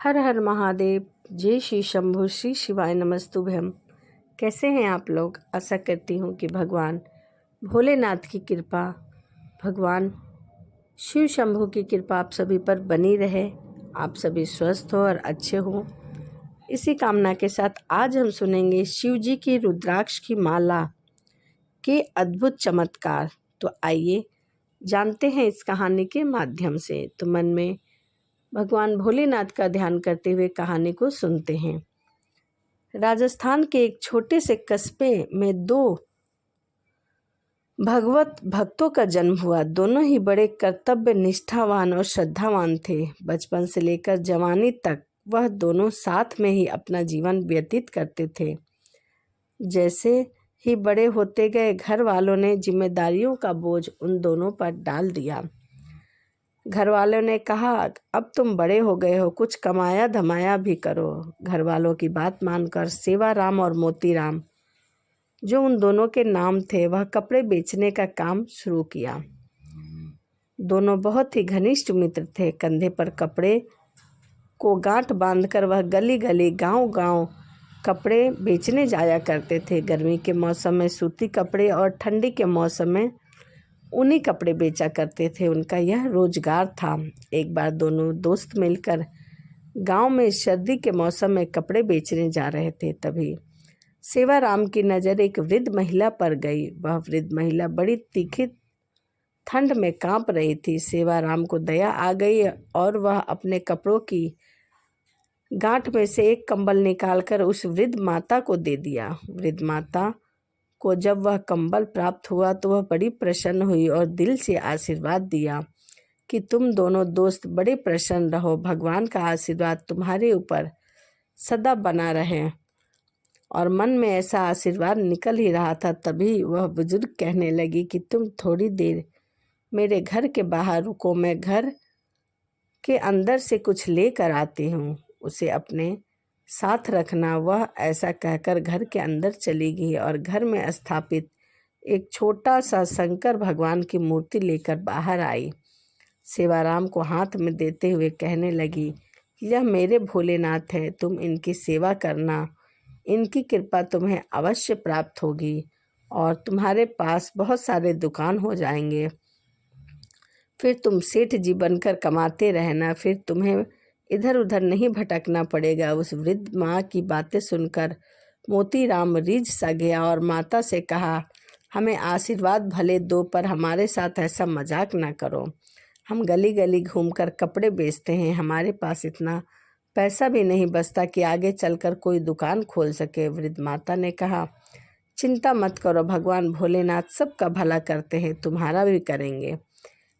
हर हर महादेव। जय श्री शंभु श्री शिवाय नमस्तुभ्यम। कैसे हैं आप लोग? आशा करती हूँ कि भगवान भोलेनाथ की कृपा, भगवान शिव शंभु की कृपा आप सभी पर बनी रहे, आप सभी स्वस्थ हो और अच्छे हो। इसी कामना के साथ आज हम सुनेंगे शिव जी की रुद्राक्ष की माला के अद्भुत चमत्कार। तो आइए जानते हैं इस कहानी के माध्यम से। तो मन में भगवान भोलेनाथ का ध्यान करते हुए कहानी को सुनते हैं। राजस्थान के एक छोटे से कस्बे में दो भगवत भक्तों का जन्म हुआ। दोनों ही बड़े कर्तव्य निष्ठावान और श्रद्धावान थे। बचपन से लेकर जवानी तक वह दोनों साथ में ही अपना जीवन व्यतीत करते थे। जैसे ही बड़े होते गए, घर वालों ने जिम्मेदारियों का बोझ उन दोनों पर डाल दिया। घर वालों ने कहा, अब तुम बड़े हो गए हो, कुछ कमाया धमाया भी करो। घर वालों की बात मानकर सेवाराम और मोतीराम, जो उन दोनों के नाम थे, वह कपड़े बेचने का काम शुरू किया। दोनों बहुत ही घनिष्ठ मित्र थे। कंधे पर कपड़े को गांठ बांधकर वह गली गली गांव गांव कपड़े बेचने जाया करते थे। गर्मी के मौसम में सूती कपड़े और ठंडी के मौसम में ऊनी कपड़े बेचा करते थे। उनका यह रोजगार था। एक बार दोनों दोस्त मिलकर गांव में सर्दी के मौसम में कपड़े बेचने जा रहे थे। तभी सेवाराम की नज़र एक वृद्ध महिला पर गई। वह वृद्ध महिला बड़ी तीखी ठंड में कांप रही थी। सेवाराम को दया आ गई और वह अपने कपड़ों की गांठ में से एक कंबल निकालकर उस वृद्ध माता को दे दिया। वृद्ध माता को जब वह कंबल प्राप्त हुआ तो वह बड़ी प्रसन्न हुई और दिल से आशीर्वाद दिया कि तुम दोनों दोस्त बड़े प्रसन्न रहो, भगवान का आशीर्वाद तुम्हारे ऊपर सदा बना रहे। और मन में ऐसा आशीर्वाद निकल ही रहा था, तभी वह बुजुर्ग कहने लगी कि तुम थोड़ी देर मेरे घर के बाहर रुको, मैं घर के अंदर से कुछ लेकर आती हूँ, उसे अपने साथ रखना। वह ऐसा कहकर घर के अंदर चली गई और घर में स्थापित एक छोटा सा शंकर भगवान की मूर्ति लेकर बाहर आई। सेवाराम को हाथ में देते हुए कहने लगी, यह मेरे भोलेनाथ है, तुम इनकी सेवा करना, इनकी कृपा तुम्हें अवश्य प्राप्त होगी और तुम्हारे पास बहुत सारे दुकान हो जाएंगे। फिर तुम सेठ जी बनकर कमाते रहना, फिर तुम्हें इधर उधर नहीं भटकना पड़ेगा। उस वृद्ध माँ की बातें सुनकर मोतीराम रीझ सा गया और माता से कहा, हमें आशीर्वाद भले दो, पर हमारे साथ ऐसा मजाक ना करो। हम गली गली घूमकर कपड़े बेचते हैं, हमारे पास इतना पैसा भी नहीं बचता कि आगे चलकर कोई दुकान खोल सके। वृद्ध माता ने कहा, चिंता मत करो, भगवान भोलेनाथ सबका भला करते हैं, तुम्हारा भी करेंगे।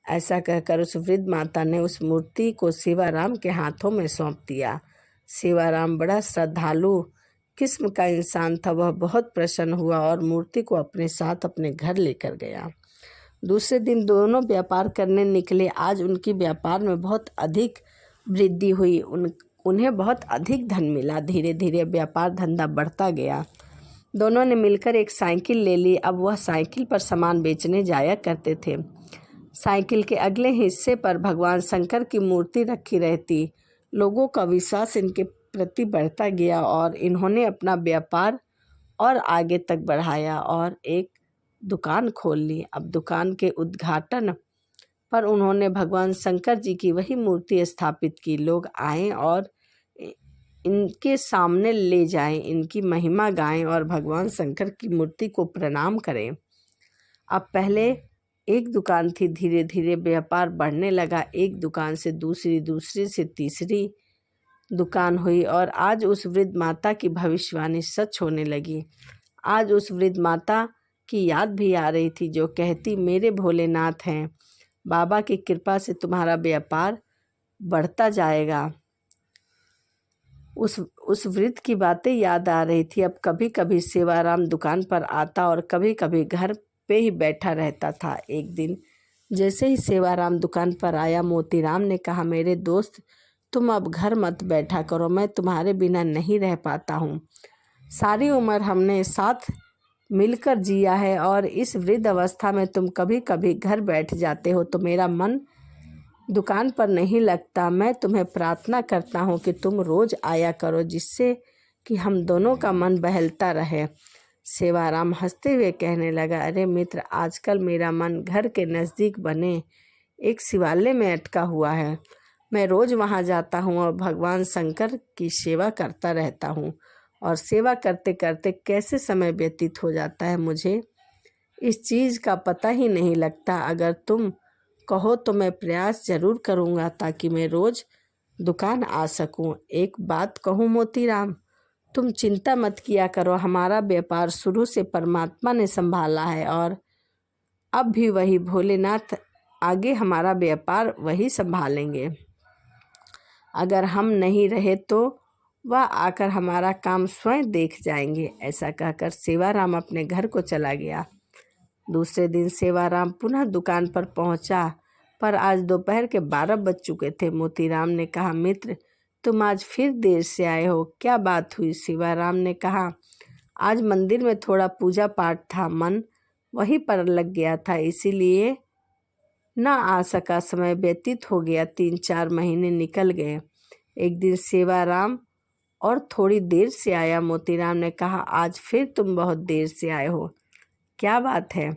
ऐसा कहकर उस वृद्ध माता ने उस मूर्ति को सेवाराम के हाथों में सौंप दिया। सेवाराम बड़ा श्रद्धालु किस्म का इंसान था। वह बहुत प्रसन्न हुआ और मूर्ति को अपने साथ अपने घर लेकर गया। दूसरे दिन दोनों व्यापार करने निकले। आज उनकी व्यापार में बहुत अधिक वृद्धि हुई। उन्हें बहुत अधिक धन मिला। धीरे धीरे व्यापार धंधा बढ़ता गया। दोनों ने मिलकर एक साइकिल ले ली। अब वह साइकिल पर सामान बेचने जाया करते थे। साइकिल के अगले हिस्से पर भगवान शंकर की मूर्ति रखी रहती। लोगों का विश्वास इनके प्रति बढ़ता गया और इन्होंने अपना व्यापार और आगे तक बढ़ाया और एक दुकान खोल ली। अब दुकान के उद्घाटन पर उन्होंने भगवान शंकर जी की वही मूर्ति स्थापित की। लोग आएं और इनके सामने ले जाएं, इनकी महिमा गाएं और भगवान शंकर की मूर्ति को प्रणाम करें। अब पहले एक दुकान थी, धीरे धीरे व्यापार बढ़ने लगा। एक दुकान से दूसरी, दूसरी से तीसरी दुकान हुई और आज उस वृद्ध माता की भविष्यवाणी सच होने लगी। आज उस वृद्ध माता की याद भी आ रही थी, जो कहती, मेरे भोलेनाथ हैं, बाबा की कृपा से तुम्हारा व्यापार बढ़ता जाएगा। उस वृद्ध की बातें याद आ रही थी। अब कभी कभी सेवाराम दुकान पर आता और कभी कभी घर पे ही बैठा रहता था। एक दिन जैसे ही सेवाराम दुकान पर आया, मोतीराम ने कहा, मेरे दोस्त, तुम अब घर मत बैठा करो, मैं तुम्हारे बिना नहीं रह पाता हूँ। सारी उम्र हमने साथ मिलकर जिया है और इस वृद्ध अवस्था में तुम कभी कभी घर बैठ जाते हो तो मेरा मन दुकान पर नहीं लगता। मैं तुम्हें प्रार्थना करता हूँ कि तुम रोज आया करो, जिससे कि हम दोनों का मन बहलता रहे। सेवाराम हंसते हुए कहने लगा, अरे मित्र, आजकल मेरा मन घर के नज़दीक बने एक शिवालय में अटका हुआ है। मैं रोज वहाँ जाता हूँ और भगवान शंकर की सेवा करता रहता हूँ, और सेवा करते करते कैसे समय व्यतीत हो जाता है मुझे इस चीज़ का पता ही नहीं लगता। अगर तुम कहो तो मैं प्रयास जरूर करूँगा ताकि मैं रोज़ दुकान आ सकूँ। एक बात कहूँ मोतीराम, तुम चिंता मत किया करो। हमारा व्यापार शुरू से परमात्मा ने संभाला है, और अब भी वही भोलेनाथ आगे हमारा व्यापार वही संभालेंगे। अगर हम नहीं रहे तो वह आकर हमारा काम स्वयं देख जाएंगे। ऐसा कहकर सेवाराम अपने घर को चला गया। दूसरे दिन सेवाराम पुनः दुकान पर पहुंचा, पर आज दोपहर के 12 बज चुके थे। मोतीराम ने कहा, मित्र, तुम आज फिर देर से आए हो, क्या बात हुई? सेवाराम ने कहा, आज मंदिर में थोड़ा पूजा पाठ था, मन वहीं पर लग गया था, इसीलिए न आ सका। समय व्यतीत हो गया, 3-4 महीने निकल गए। एक दिन सेवाराम और थोड़ी देर से आया। मोतीराम ने कहा, आज फिर तुम बहुत देर से आए हो, क्या बात है?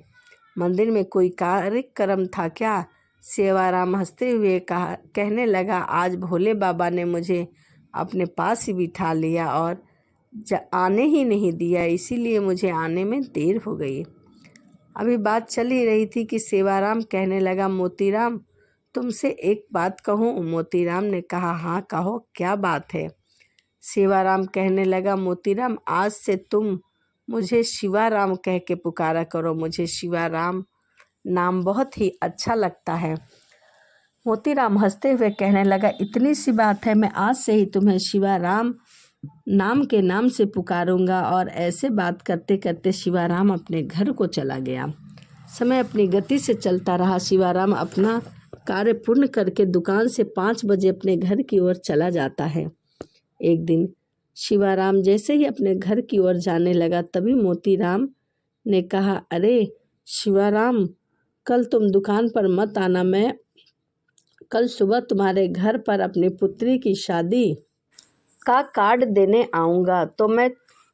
मंदिर में कोई कार्यक्रम था क्या? सेवाराम हंसते हुए कहने लगा, आज भोले बाबा ने मुझे अपने पास ही बिठा लिया और आने ही नहीं दिया, इसीलिए मुझे आने में देर हो गई। अभी बात चल ही रही थी कि सेवाराम कहने लगा, मोतीराम, तुमसे एक बात कहूँ? मोतीराम ने कहा, हाँ कहो, क्या बात है? सेवाराम कहने लगा, मोतीराम, आज से तुम मुझे शिवाराम कह के पुकारा करो। मुझे शिवाराम नाम बहुत ही अच्छा लगता है। मोतीराम हंसते हुए कहने लगा, इतनी सी बात है, मैं आज से ही तुम्हें शिवाराम नाम से पुकारूंगा। और ऐसे बात करते करते शिवाराम अपने घर को चला गया। समय अपनी गति से चलता रहा। शिवाराम अपना कार्य पूर्ण करके दुकान से 5 बजे अपने घर की ओर चला जाता है। एक दिन शिवाराम जैसे ही अपने घर की ओर जाने लगा, तभी मोतीराम ने कहा, अरे शिवाराम, कल तुम दुकान पर मत आना। मैं कल सुबह तुम्हारे घर पर अपनी पुत्री की शादी का कार्ड देने आऊँगा, तो मैं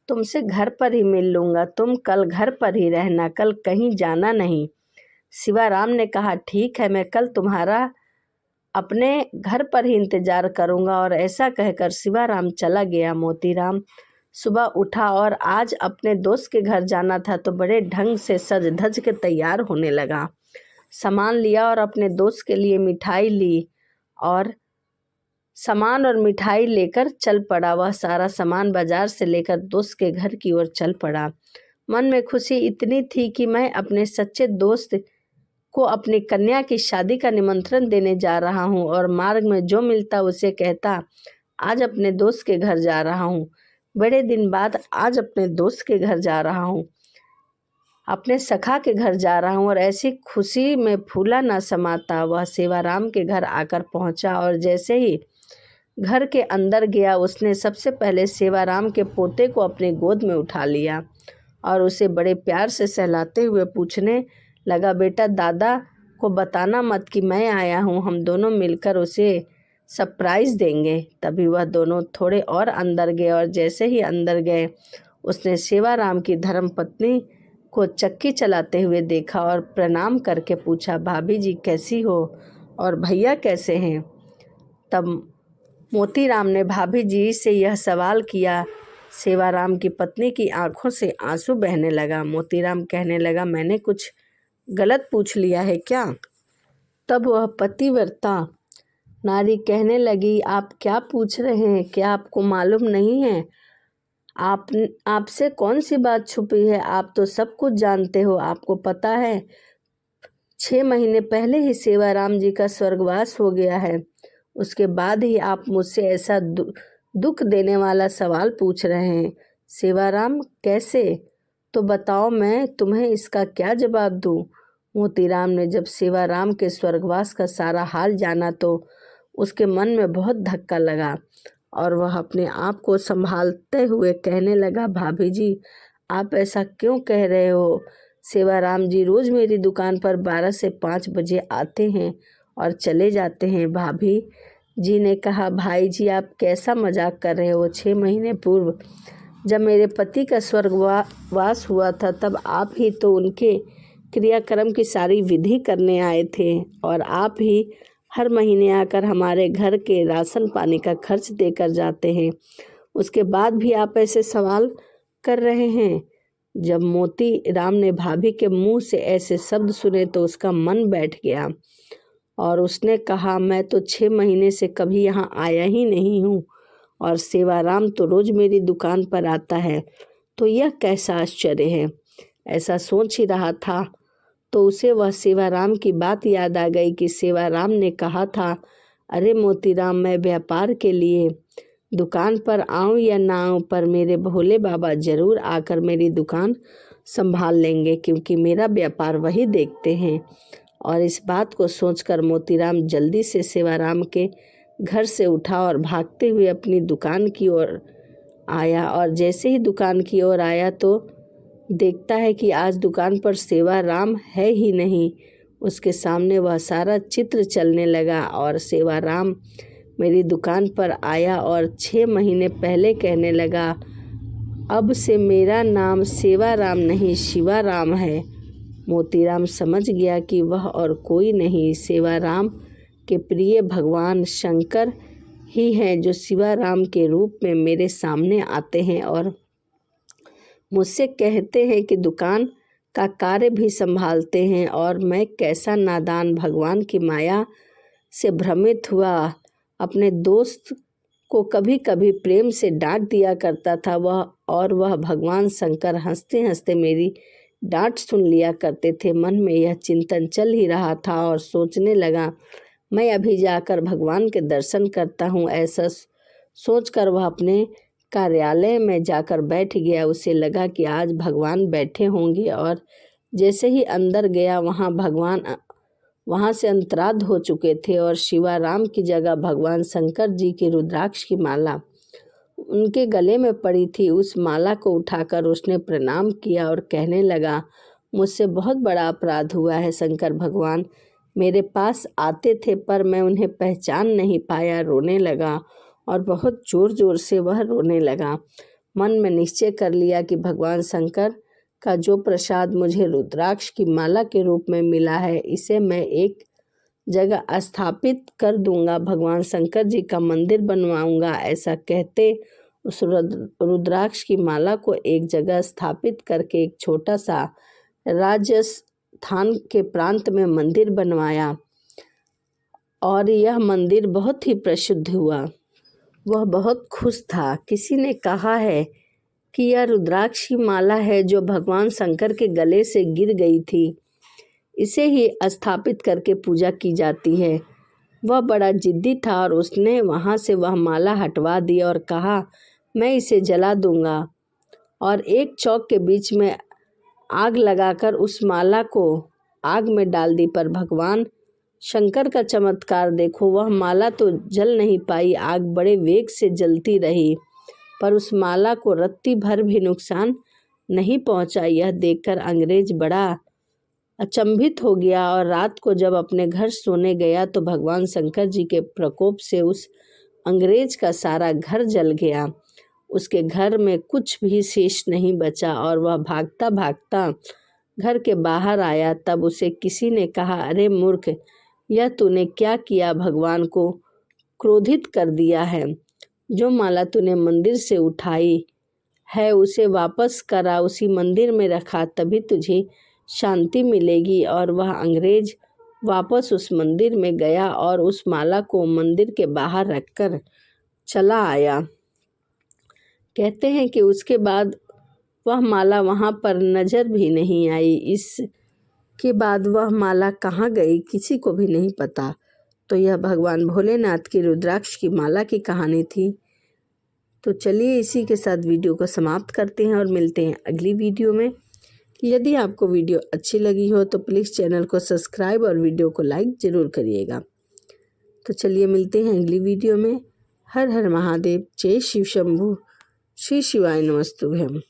तुमसे घर पर ही मिल लूँगा। तुम कल घर पर ही रहना, कल कहीं जाना नहीं। शिवाराम ने कहा, ठीक है, मैं कल तुम्हारा अपने घर पर ही इंतजार करूँगा। और ऐसा कहकर शिवाराम चला गया। मोतीराम सुबह उठा और आज अपने दोस्त के घर जाना था, तो बड़े ढंग से सज धज के तैयार होने लगा। सामान लिया और अपने दोस्त के लिए मिठाई ली, और सामान और मिठाई लेकर चल पड़ा। वह सारा सामान बाजार से लेकर दोस्त के घर की ओर चल पड़ा। मन में खुशी इतनी थी कि मैं अपने सच्चे दोस्त को अपनी कन्या की शादी का निमंत्रण देने जा रहा हूँ, और मार्ग में जो मिलता उसे कहता, आज अपने दोस्त के घर जा रहा हूँ। बड़े दिन बाद आज अपने दोस्त के घर जा रहा हूँ, अपने सखा के घर जा रहा हूँ। और ऐसी खुशी में फूला न समाता। वह सेवाराम के घर आकर पहुँचा, और जैसे ही घर के अंदर गया, उसने सबसे पहले सेवाराम के पोते को अपने गोद में उठा लिया और उसे बड़े प्यार से सहलाते हुए पूछने लगा, बेटा, दादा को बताना मत कि मैं आया हूँ, हम दोनों मिलकर उसे सरप्राइज़ देंगे। तभी वह दोनों थोड़े और अंदर गए, और जैसे ही अंदर गए, उसने सेवाराम की धर्मपत्नी को चक्की चलाते हुए देखा और प्रणाम करके पूछा, भाभी जी कैसी हो, और भैया कैसे हैं? तब मोतीराम ने भाभी जी से यह सवाल किया। सेवाराम की पत्नी की आंखों से आंसू बहने लगा। मोतीराम कहने लगा, मैंने कुछ गलत पूछ लिया है क्या? तब वह पतिव्रता नारी कहने लगी, आप क्या पूछ रहे हैं? क्या आपको मालूम नहीं है? आपसे कौन सी बात छुपी है? आप तो सब कुछ जानते हो। आपको पता है 6 महीने पहले ही सेवाराम जी का स्वर्गवास हो गया है। उसके बाद ही आप मुझसे ऐसा दुख देने वाला सवाल पूछ रहे हैं। सेवाराम कैसे? तो बताओ, मैं तुम्हें इसका क्या जवाब दूं? मोतीराम ने जब सेवाराम के स्वर्गवास का सारा हाल जाना तो उसके मन में बहुत धक्का लगा, और वह अपने आप को संभालते हुए कहने लगा, भाभी जी, आप ऐसा क्यों कह रहे हो? सेवाराम जी रोज़ मेरी दुकान पर 12 से 5 बजे आते हैं और चले जाते हैं। भाभी जी ने कहा, भाई जी आप कैसा मजाक कर रहे हो? 6 महीने पूर्व जब मेरे पति का स्वर्गवास हुआ था तब आप ही तो उनके क्रियाक्रम की सारी विधि करने आए थे और आप ही हर महीने आकर हमारे घर के राशन पानी का खर्च देकर जाते हैं। उसके बाद भी आप ऐसे सवाल कर रहे हैं। जब मोती राम ने भाभी के मुंह से ऐसे शब्द सुने तो उसका मन बैठ गया और उसने कहा, मैं तो 6 महीने से कभी यहाँ आया ही नहीं हूँ और सेवाराम तो रोज मेरी दुकान पर आता है, तो यह कैसा आश्चर्य है। ऐसा सोच ही रहा था तो उसे वह सेवाराम की बात याद आ गई कि सेवाराम ने कहा था, अरे मोतीराम, मैं व्यापार के लिए दुकान पर आऊं या ना आऊं, पर मेरे भोले बाबा जरूर आकर मेरी दुकान संभाल लेंगे क्योंकि मेरा व्यापार वही देखते हैं। और इस बात को सोचकर मोतीराम जल्दी से सेवाराम के घर से उठा और भागते हुए अपनी दुकान की ओर आया। और जैसे ही दुकान की ओर आया तो देखता है कि आज दुकान पर सेवाराम है ही नहीं। उसके सामने वह सारा चित्र चलने लगा और सेवाराम मेरी दुकान पर आया और 6 महीने पहले कहने लगा, अब से मेरा नाम सेवाराम नहीं शिवाराम है। मोतीराम समझ गया कि वह और कोई नहीं, सेवाराम के प्रिय भगवान शंकर ही हैं जो शिवाराम के रूप में मेरे सामने आते हैं और मुझसे कहते हैं कि दुकान का कार्य भी संभालते हैं। और मैं कैसा नादान भगवान की माया से भ्रमित हुआ। अपने दोस्त को कभी कभी प्रेम से डांट दिया करता था वह भगवान शंकर हंसते हंसते मेरी डांट सुन लिया करते थे। मन में यह चिंतन चल ही रहा था और सोचने लगा, मैं अभी जाकर भगवान के दर्शन करता हूँ। ऐसा सोचकर वह अपने कार्यालय में जाकर बैठ गया। उसे लगा कि आज भगवान बैठे होंगे और जैसे ही अंदर गया वहाँ से अंतराध हो चुके थे और शिवाराम की जगह भगवान शंकर जी की रुद्राक्ष की माला उनके गले में पड़ी थी। उस माला को उठाकर उसने प्रणाम किया और कहने लगा, मुझसे बहुत बड़ा अपराध हुआ है शंकर भगवान। मेरे पास आते थे पर मैं उन्हें पहचान नहीं पाया। रोने लगा और बहुत जोर जोर से वह रोने लगा। मन में निश्चय कर लिया कि भगवान शंकर का जो प्रसाद मुझे रुद्राक्ष की माला के रूप में मिला है, इसे मैं एक जगह स्थापित कर दूंगा, भगवान शंकर जी का मंदिर बनवाऊंगा। ऐसा कहते उस रुद्राक्ष की माला को एक जगह स्थापित करके एक छोटा सा राजस्थान के प्रांत में मंदिर बनवाया और यह मंदिर बहुत ही प्रसिद्ध हुआ। वह बहुत खुश था। किसी ने कहा है कि यह रुद्राक्ष की माला है जो भगवान शंकर के गले से गिर गई थी, इसे ही स्थापित करके पूजा की जाती है। वह बड़ा जिद्दी था और उसने वहाँ से वह माला हटवा दी और कहा, मैं इसे जला दूंगा। और एक चौक के बीच में आग लगाकर उस माला को आग में डाल दी। पर भगवान शंकर का चमत्कार देखो, वह माला तो जल नहीं पाई, आग बड़े वेग से जलती रही पर उस माला को रत्ती भर भी नुकसान नहीं पहुंचा। यह देखकर अंग्रेज बड़ा अचंभित हो गया और रात को जब अपने घर सोने गया तो भगवान शंकर जी के प्रकोप से उस अंग्रेज का सारा घर जल गया। उसके घर में कुछ भी शेष नहीं बचा और वह भागता भागता घर के बाहर आया। तब उसे किसी ने कहा, अरे मूर्ख, यह तूने क्या किया? भगवान को क्रोधित कर दिया है। जो माला तूने मंदिर से उठाई है उसे वापस करा, उसी मंदिर में रखा, तभी तुझे शांति मिलेगी। और वह अंग्रेज वापस उस मंदिर में गया और उस माला को मंदिर के बाहर रखकर चला आया। कहते हैं कि उसके बाद वह माला वहाँ पर नजर भी नहीं आई। इसके बाद वह माला कहाँ गई किसी को भी नहीं पता। तो यह भगवान भोलेनाथ की रुद्राक्ष की माला की कहानी थी। तो चलिए इसी के साथ वीडियो को समाप्त करते हैं और मिलते हैं अगली वीडियो में। यदि आपको वीडियो अच्छी लगी हो तो प्लीज़ चैनल को सब्सक्राइब और वीडियो को लाइक ज़रूर करिएगा। तो चलिए मिलते हैं अगली वीडियो में। हर हर महादेव, जय शिव शंभू, श्री शिवाय नमस्तुभ्यम।